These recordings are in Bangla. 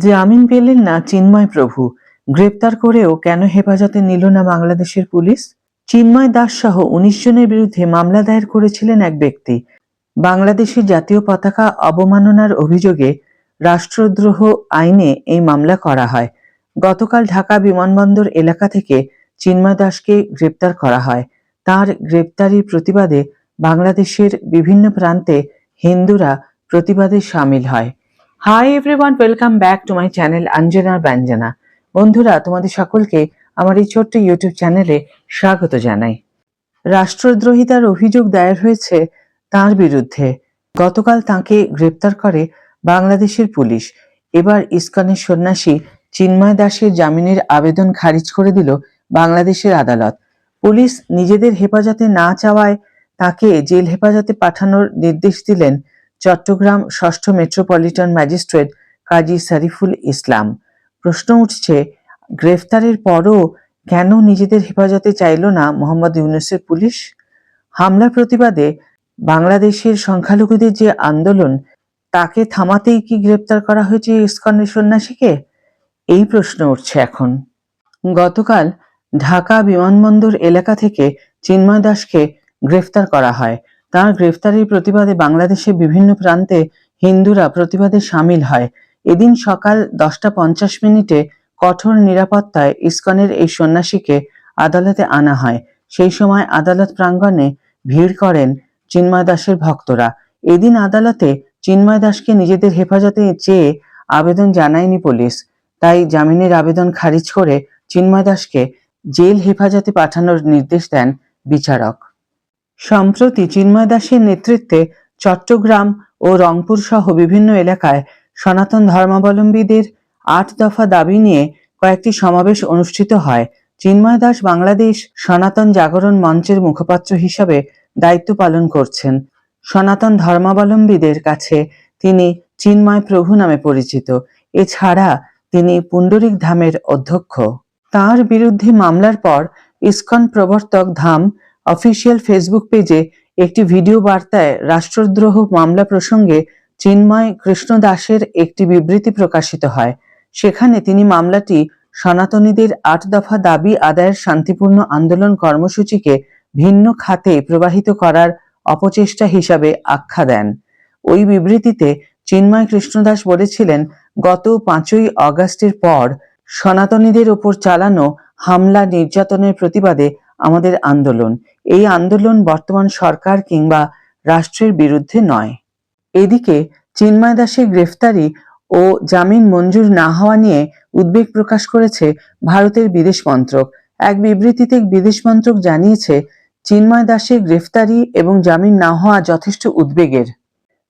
জামিন পেলেন না চিন্ময় প্রভু, গ্রেপ্তার করেও কেন হেফাজতে নিল না বাংলাদেশের পুলিশ? চিন্ময় দাস সহ ১৯ জনের বিরুদ্ধে মামলা দায়ের করেছিলেন এক ব্যক্তি। বাংলাদেশের জাতীয় পতাকা অবমাননার অভিযোগে রাষ্ট্রদ্রোহ আইনে এই মামলা করা হয়। গতকাল ঢাকা বিমানবন্দর এলাকা থেকে চিন্ময় দাসকে গ্রেপ্তার করা হয়। তার গ্রেপ্তারির প্রতিবাদে বাংলাদেশের বিভিন্ন প্রান্তে হিন্দুরা প্রতিবাদে সামিল হয়। Hi everyone, welcome back to my channel Anjana Byanjana. বন্ধুরা, তোমাদের সকলকে আমার এই ছোট্ট ইউটিউব চ্যানেলে স্বাগত জানাই। রাষ্ট্রদ্রোহিতার অভিযোগ দায়ের হয়েছে তার বিরুদ্ধে। গতকাল তাকে গ্রেপ্তার করে বাংলাদেশের পুলিশ। এবার ইসকনের সন্ন্যাসী চিন্ময় দাসের জামিনের আবেদন খারিজ করে দিল বাংলাদেশের আদালত। পুলিশ নিজেদের হেফাজতে না চাওয়ায় তাকে জেল হেফাজতে পাঠানোর নির্দেশ দিলেন চট্টগ্রাম ৬ষ্ঠ মেট্রোপলিটন ম্যাজিস্ট্রেট কাজী শরীফুল ইসলাম। প্রশ্ন উঠছে, গ্রেফতারের পরও কেন নিজেদের হেফাজতে চাইল না মোহাম্মদ ইউনূসের পুলিশ? হামলার প্রতিবাদে বাংলাদেশের সংখ্যালঘুদের যে আন্দোলন, তাকে থামাতেই কি গ্রেপ্তার করা হয়েছে ইসকনের সন্ন্যাসীকে? এই প্রশ্ন উঠছে এখন। গতকাল ঢাকা বিমানবন্দর এলাকা থেকে চিন্ময় দাসকে গ্রেফতার করা হয়। তার গ্রেফতারির প্রতিবাদে বাংলাদেশের বিভিন্ন প্রান্তে হিন্দুরা প্রতিবাদে সামিল হয়। এদিন সকাল 10টা 50 কঠোর নিরাপত্তায় ইসকনের এই সন্ন্যাসীকে আদালতে আনা হয়। সেই সময় আদালত প্রাঙ্গণে ভিড় করেন চিন্ময় দাসের ভক্তরা। এদিন আদালতে চিন্ময় দাসকে নিজেদের হেফাজতে চেয়ে আবেদন জানায়নি পুলিশ। তাই জামিনের আবেদন খারিজ করে চিন্ময় দাসকে জেল হেফাজতে পাঠানোর নির্দেশ দেন বিচারক। সম্প্রতি চিন্ময় দাসের নেতৃত্বে চট্টগ্রাম ও রংপুর সহ বিভিন্ন এলাকায় সনাতন ধর্মাবলম্বীদের ৮ দফা দাবি নিয়ে কয়েকটি সমাবেশ অনুষ্ঠিত হয়। চিন্ময় দাস বাংলাদেশ সনাতন জাগরণ মঞ্চের মুখপাত্র হিসাবে দায়িত্ব পালন করছেন। সনাতন ধর্মাবলম্বীদের কাছে তিনি চিন্ময় প্রভু নামে পরিচিত। এছাড়া তিনি পুণ্ডরিক ধামের অধ্যক্ষ। তার বিরুদ্ধে মামলার পর ইসকন প্রবর্তক ধাম অফিসিয়াল ফেসবুক পেজে একটি ভিডিও বার্তায় রাষ্ট্রদ্রোহ মামলা প্রসঙ্গে চিন্ময় কৃষ্ণ দাসের একটি বিবৃতি প্রকাশিত হয়। সেখানে তিনি মামলাটি সনাতনীদের ৮ দফা দাবি আদায়ের শান্তিপূর্ণ আন্দোলন কর্মসূচিকে ভিন্ন খাতে প্রবাহিত করার অপচেষ্টা হিসাবে আখ্যা দেন। ওই বিবৃতিতে চিন্ময় কৃষ্ণ দাস বলেছিলেন, গত ৫ই অগাস্টের পর সনাতনীদের ওপর চালানো হামলা নির্যাতনের প্রতিবাদে আমাদের আন্দোলন। এই আন্দোলন বর্তমান সরকার কিংবা রাষ্ট্রের বিরুদ্ধে নয়। এদিকে চিন্ময় দাসের গ্রেফতারি ও জামিন মঞ্জুর না হওয়া নিয়ে উদ্বেগ প্রকাশ করেছে ভারতের বিদেশ মন্ত্রক। এক বিবৃতিতে বিদেশ মন্ত্রক জানিয়েছে, চিন্ময় দাসের গ্রেফতারি এবং জামিন না হওয়া যথেষ্ট উদ্বেগের।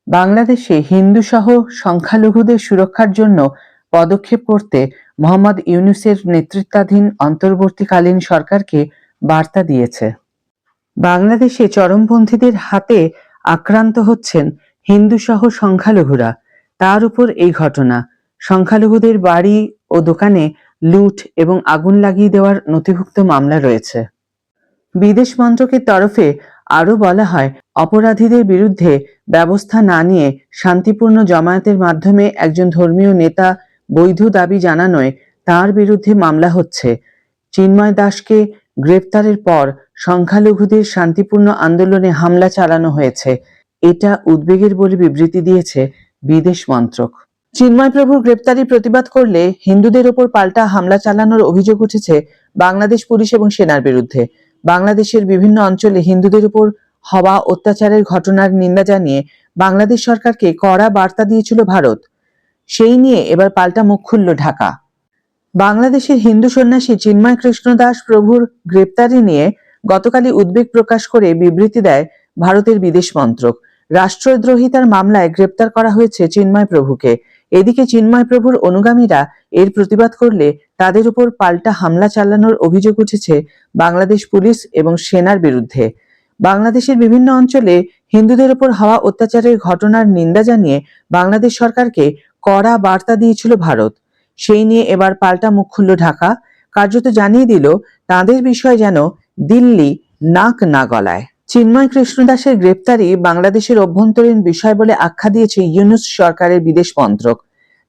বাংলাদেশে হিন্দু সহ সংখ্যালঘুদের সুরক্ষার জন্য পদক্ষেপ করতে মোহাম্মদ ইউনূসের নেতৃত্বাধীন অন্তর্বর্তীকালীন সরকারকে বার্তা দিয়েছে। বাংলাদেশে চরমপন্থীদের হাতে আক্রান্ত হচ্ছেন হিন্দু সহ সংখ্যালঘুরা। তার উপর এই ঘটনা। সংখ্যালঘুদের বাড়ি ও দোকানে লুট এবং আগুন লাগিয়ে দেওয়ার নথিভুক্ত মামলা রয়েছে। বিদেশ মন্ত্রকের তরফে আরও বলা হয়, অপরাধীদের বিরুদ্ধে ব্যবস্থা না নিয়ে শান্তিপূর্ণ জমায়েতের মাধ্যমে একজন ধর্মীয় নেতা বৈধ দাবি জানানোয় তার বিরুদ্ধে মামলা হচ্ছে। চিন্ময় দাসকে গ্রেপ্তারের পর সংখ্যালঘুদের শান্তিপূর্ণ আন্দোলনে হামলা চালানো হয়েছে। এটা উদ্বেগের বলে বিবৃতি দিয়েছে বিদেশ মন্ত্রক। চিন্ময় প্রভুর গ্রেপ্তারি প্রতিবাদ করলে হিন্দুদের ওপর পাল্টা হামলা চালানোর অভিযোগ উঠেছে বাংলাদেশ পুলিশ এবং সেনার বিরুদ্ধে। বাংলাদেশের বিভিন্ন অঞ্চলে হিন্দুদের উপর হওয়া অত্যাচারের ঘটনার নিন্দা জানিয়ে বাংলাদেশ সরকারকে কড়া বার্তা দিয়েছিল ভারত। সেই নিয়ে এবার পাল্টা মুখ খুলল ঢাকা। বাংলাদেশের হিন্দু সন্ন্যাসী চিন্ময় কৃষ্ণ দাস প্রভুর গ্রেপ্তারি নিয়ে গতকালই উদ্বেগ প্রকাশ করে বিবৃতি দেয় ভারতের বিদেশ মন্ত্রক। রাষ্ট্রদ্রোহিতার মামলায় গ্রেপ্তার করা হয়েছে চিন্ময় প্রভুকে। এদিকে চিন্ময় প্রভুর অনুগামীরা এর প্রতিবাদ করলে তাদের উপর পাল্টা হামলা চালানোর অভিযোগ উঠেছে বাংলাদেশ পুলিশ এবং সেনার বিরুদ্ধে। বাংলাদেশের বিভিন্ন অঞ্চলে হিন্দুদের উপর হওয়া অত্যাচারের ঘটনার নিন্দা জানিয়ে বাংলাদেশ সরকারকে কড়া বার্তা দিয়েছিল ভারত। সেই নিয়ে এবার পাল্টা মুখ খুলল ঢাকা। কার্যত জানিয়ে দিল তাদের বিষয় যেন দিল্লি নাক না গলায়। চিন্ময় কৃষ্ণ দাসের গ্রেপ্তারি বাংলাদেশের অভ্যন্তরীণ বিষয় বলে আখ্যা দিয়েছে ইউনূস সরকারের বিদেশ মন্ত্রক।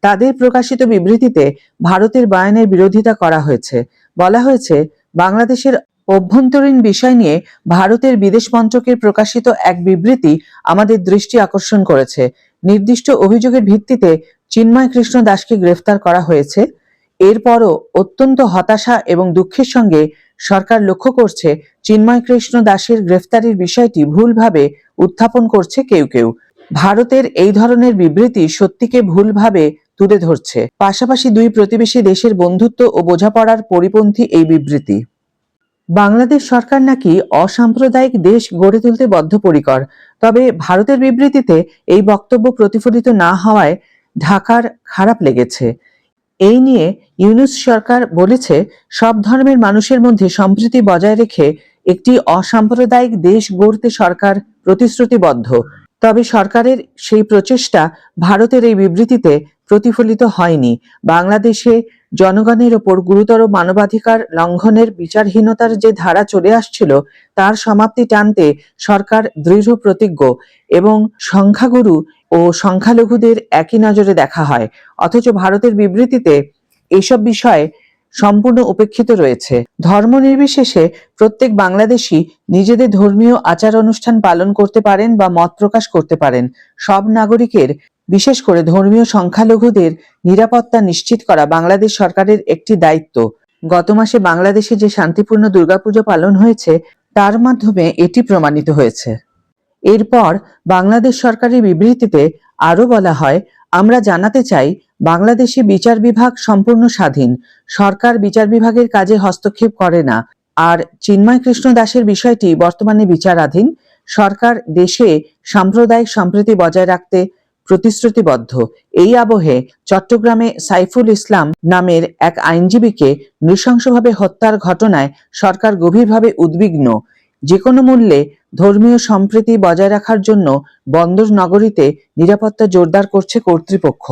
তাদের প্রকাশিত বিবৃতিতে ভারতের বয়ানের বিরোধিতা করা হয়েছে। বলা হয়েছে, বাংলাদেশের অভ্যন্তরীণ বিষয় নিয়ে ভারতের বিদেশ মন্ত্রকের প্রকাশিত এক বিবৃতি আমাদের দৃষ্টি আকর্ষণ করেছে। নির্দিষ্ট অভিযোগের ভিত্তিতে চিন্ময় কৃষ্ণ দাসকে গ্রেফতার করা হয়েছে। এরপরও অত্যন্ত হতাশা এবং দুঃখের সঙ্গে সরকার লক্ষ্য করছে, চিন্ময় কৃষ্ণ দাসের গ্রেফতারির বিষয়টি ভুলভাবে উত্থাপন করছে কেউ কেউ। ভারতের এই ধরনের বিবৃতি সত্যিকে ভুলভাবে তুলে ধরছে। পাশাপাশি দুই প্রতিবেশী দেশের বন্ধুত্ব ও বোঝাপড়ার পরিপন্থী এই বিবৃতি। বাংলাদেশ সরকার নাকি অসাম্প্রদায়িক দেশ গড়ে তুলতে বদ্ধপরিকর। তবে ভারতের বিবৃতিতে এই বক্তব্য প্রতিফলিত না হওয়ায় ঢাকার খারাপ লেগেছে। এই নিয়ে ইউনূস সরকার বলেছে, সব ধর্মের মানুষের মধ্যে সম্প্রীতি বজায় রেখে একটি অসাম্প্রদায়িক দেশ গড়তে সরকার প্রতিশ্রুতিবদ্ধ। তবে সরকারের সেই প্রচেষ্টা ভারতের এই বিবৃতিতে প্রতিফলিত হয়নি। বাংলাদেশে জনগণের ওপর গুরুতর মানবাধিকার লঙ্ঘনের বিচারহীনতার যে ধারা চলে আসছিল, তার সমাপ্তি টানতে সরকার দৃঢ় প্রতিজ্ঞ এবং সংখ্যাগুরু ও সংখ্যালঘুদের একই নজরে দেখা হয়। অথচ ভারতের বিবৃতিতে এসব বিষয়ে সম্পূর্ণ উপেক্ষিত রয়েছে। ধর্ম নির্বিশেষে প্রত্যেক বাংলাদেশী নিজেদের ধর্মীয় আচার অনুষ্ঠান পালন করতে পারেন বা মত প্রকাশ করতে পারেন। সব নাগরিকের, বিশেষ করে ধর্মীয় সংখ্যালঘুদের নিরাপত্তা নিশ্চিত করা বাংলাদেশ সরকারের একটি দায়িত্ব। গত মাসে বাংলাদেশে যে শান্তিপূর্ণ দুর্গাপুজো পালন হয়েছে, তার মাধ্যমে এটি প্রমাণিত হয়েছে। এরপর বাংলাদেশ সরকারের বিবৃতিতে আরও বলা হয়, আমরা জানাতে চাই, বাংলাদেশে বিচার বিভাগ সম্পূর্ণ স্বাধীন। সরকার বিচার বিভাগের কাজে হস্তক্ষেপ করে না। আর চিন্ময় কৃষ্ণ দাসের বিষয়টি বর্তমানে বিচারাধীন। সরকার দেশে সাম্প্রদায়িক সম্প্রীতি বজায় রাখতে প্রতিশ্রুতিবদ্ধ। এই আবহে চট্টগ্রামে সাইফুল ইসলাম নামের এক আইনজীবীকে নৃশংসভাবে হত্যার ঘটনায় সরকার গভীরভাবে উদ্বিগ্ন। যে কোনো মূল্যে ধর্মীয় সম্প্রীতি বজায় রাখার জন্য বন্দর নগরীতে নিরাপত্তা জোরদার করছে কর্তৃপক্ষ।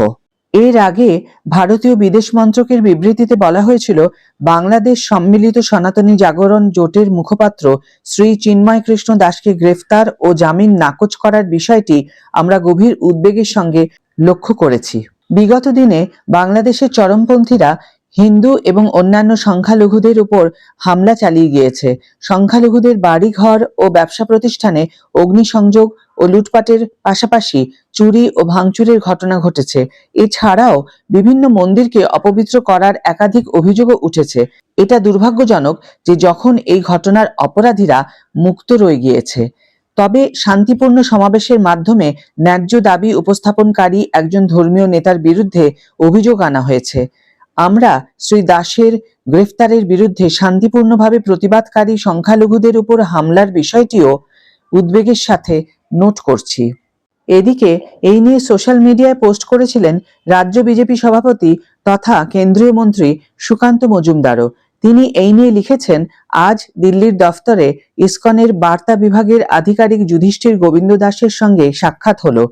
এর আগে ভারতীয় বিদেশ মন্ত্রকের বিবৃতিতে বলা হয়েছিল, বাংলাদেশ সম্মিলিত সনাতনী জাগরণ জোটের মুখপাত্র শ্রী চিন্ময় কৃষ্ণ দাসকে গ্রেফতার ও জামিন নাকচ করার বিষয়টি আমরা গভীর উদ্বেগের সঙ্গে লক্ষ্য করেছি। বিগত দিনে বাংলাদেশের চরমপন্থীরা হিন্দু এবং অন্যান্য সংখ্যালঘুদের উপর হামলা চালিয়ে গিয়েছে। সংখ্যালঘুদের বাড়িঘর ও ব্যবসা প্রতিষ্ঠানে অগ্নিসংযোগ ও লুটপাটের পাশাপাশি চুরি ও ভাঙচুরের ঘটনা ঘটেছে। এছাড়াও বিভিন্ন মন্দিরকে অপবিত্র করার একাধিক অভিযোগও উঠেছে। এটা দুর্ভাগ্যজনক যে যখন এই ঘটনার অপরাধীরা মুক্ত রয়ে গিয়েছে। তবে শান্তিপূর্ণ সমাবেশের মাধ্যমে ন্যায্য দাবি উপস্থাপনকারী একজন ধর্মীয় নেতার বিরুদ্ধে অভিযোগ আনা হয়েছে। আমরা শ্রী দাসের গ্রেফতারের বিরুদ্ধে শান্তিপূর্ণভাবে প্রতিবাদকারী সংখ্যালঘুদের উপর হামলার বিষয়টিও উদ্বেগের সাথে নোট করছি। এদিকে এই নিয়ে সোশ্যাল মিডিয়ায় পোস্ট করেছিলেন রাজ্য বিজেপি সভাপতি তথা কেন্দ্রীয় মন্ত্রী সুকান্ত মজুমদারও। তিনি এই নিয়ে লিখেছেন, আজ দিল্লির দফতরে ইসকনের বার্তা বিভাগের আধিকারিক যুধিষ্ঠির গোবিন্দ দাসের সঙ্গে সাক্ষাৎ হলো।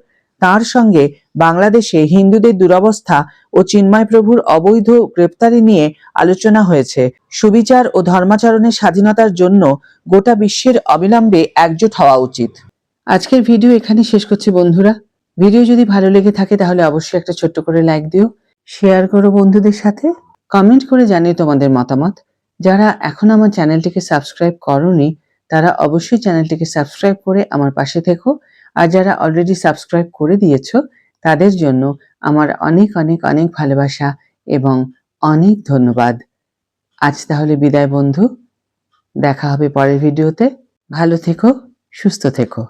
তার সঙ্গে বাংলাদেশে হিন্দুদের দুরবস্থা ও চিন্ময় প্রভুর অবৈধ গ্রেপ্তারি নিয়ে আলোচনা হয়েছে। সুবিচার ও ধর্মাচরণের স্বাধীনতার জন্য গোটা বিশ্বের অবিলম্বে একজোট হওয়া উচিত। আজকের ভিডিও এখানে শেষ করছি বন্ধুরা। ভিডিও যদি ভালো লেগে থাকে তাহলে অবশ্যই একটা ছোট্ট করে লাইক দিও, শেয়ার করো বন্ধুদের সাথে, কমেন্ট করে জানিও তোমাদের মতামত। যারা এখন আমার চ্যানেলটিকে সাবস্ক্রাইব করোনি, তারা অবশ্যই চ্যানেলটিকে সাবস্ক্রাইব করে আমার পাশে থেকো। আর যারা অলরেডি সাবস্ক্রাইব করে দিয়েছো, তাদের জন্য আমার অনেক অনেক অনেক ভালোবাসা এবং অনেক ধন্যবাদ। আজ তাহলে বিদায় বন্ধু, দেখা হবে পরের ভিডিওতে। ভালো থেকো, সুস্থ থেকো।